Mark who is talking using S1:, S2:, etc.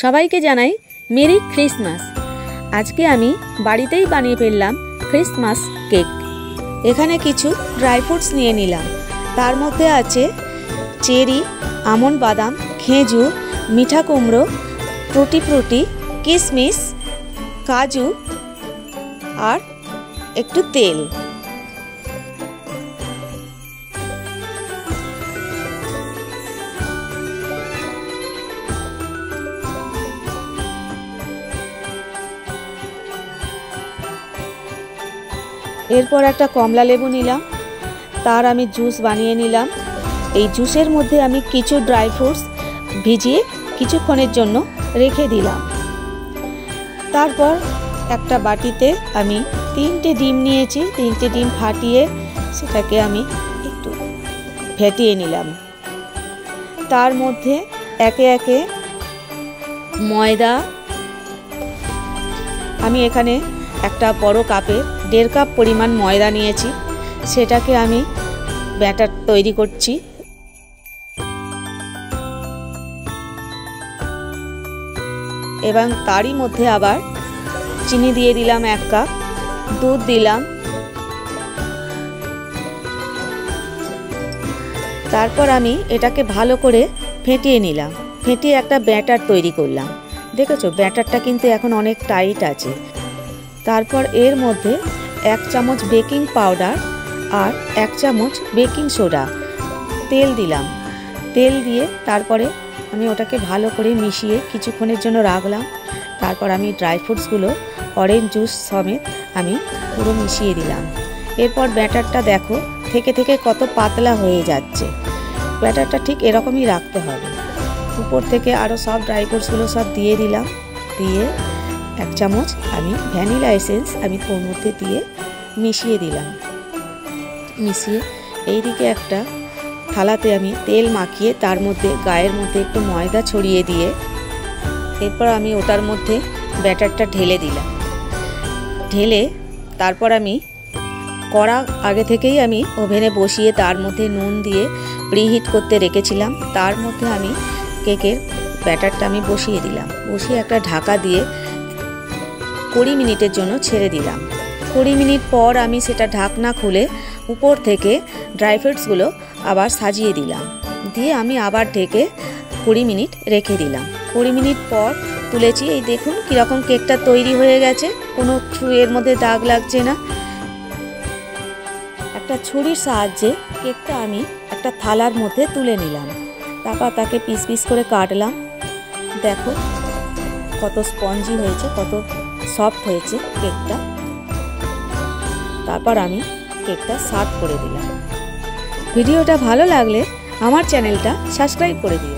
S1: সবাইকে জানাই merry Christmas. আজকে আমি বাড়িতেই বানিয়ে ফেললাম ক্রিসমাস কেক। এখানে কিছু ড্রাই ফ্রুটস নিয়ে নিলাম। তার মধ্যে আছে চেরি, আমন্ড বাদাম, খেজুর, মিঠা কুমড়ো, টুটি ফ্রুটি, কিশমিশ, কাজু আর একটু তেল। এরপর একটা কমলা লেবু নিলাম, তার আমি জুস বানিয়ে নিলাম। এই জুসের মধ্যে আমি কিছু ড্রাই ফ্রুটস ভিজিয়ে কিছুক্ষণের জন্য রেখে দিলাম। তারপর একটা বাটিতে আমি 3টে ডিম নিয়েছি। 3টে ডিম ফাটিয়ে সেটাকে আমি একটু ফেটিয়ে নিলাম। তার মধ্যে একে একে ময়দা, আমি এখানে একটা বড় কাপে 1.5 কাপ পরিমাণ ময়দা নিয়েছি। সেটাকে আমি ব্যাটার তৈরি করছি। এবং তারই মধ্যে আবার চিনি দিয়ে দিলাম 1 কাপ, দুধ দিলাম। তারপর আমি এটাকে ভালো করে ফেটিয়ে নিলাম। ফেটিয়ে একটা ব্যাটার তৈরি করলাম। দেখেছো, ব্যাটারটা কিন্তু এখন অনেক টাইট আছে। তারপর এর মধ্যে 1 চামচ বেকিং পাউডার আর 1 চামচ বেকিং সোডা তেল দিলাম। তেল দিয়ে তারপরে আমি ওটাকে ভালো করে মিশিয়ে কিছুক্ষণের জন্য রাখলাম। তারপর আমি ড্রাই ফ্রুটসগুলো অরেঞ্জ জুস সমেত আমি পুরো মিশিয়ে দিলাম। এরপর ব্যাটারটা দেখো থেকে থেকে কত পাতলা হয়ে যাচ্ছে। ব্যাটারটা ঠিক এরকমই রাখতে হবে। উপর থেকে আরও সব ড্রাই ফ্রুটসগুলো সব দিয়ে দিলাম। দিয়ে 1 চামচ আমি ভ্যানিলা এসেন্স আমি ওর মধ্যে দিয়ে মিশিয়ে দিলাম। মিশিয়ে এইদিকে একটা থালাতে আমি তেল মাখিয়ে তার মধ্যে গায়ের মধ্যে একটু ময়দা ছড়িয়ে দিয়ে এরপর আমি ওটার মধ্যে ব্যাটারটা ঢেলে দিলাম। ঢেলে তারপর আমি কড়া আগে থেকেই আমি ওভেনে বসিয়ে তার মধ্যে নুন দিয়ে প্রিহিট করতে রেখেছিলাম। তার মধ্যে আমি কেকের ব্যাটারটা আমি বসিয়ে দিলাম। বসিয়ে একটা ঢাকা দিয়ে 20 মিনিটের জন্য ছেড়ে দিলাম। 20 মিনিট পর আমি সেটা ঢাকনা খুলে উপর থেকে ড্রাই ফ্রুটসগুলো আবার সাজিয়ে দিলাম। দিয়ে আমি আবার ঢেকে 20 মিনিট রেখে দিলাম। 20 মিনিট পর তুলেছি। এই দেখুন কীরকম কেকটা তৈরি হয়ে গেছে। কোনো এর মধ্যে দাগ লাগছে না। একটা ছুরির সাহায্যে কেকটা আমি একটা থালার মধ্যে তুলে নিলাম। তারপর তাকে পিস পিস করে কাটলাম। দেখো কত স্পঞ্জি হয়েছে, কত সফট হয়েছে কেকটা। তারপর আমি কেকটা সার্ভ করে দিলাম। ভিডিওটা ভালো লাগলে আমার চ্যানেলটা সাবস্ক্রাইব করে দিও।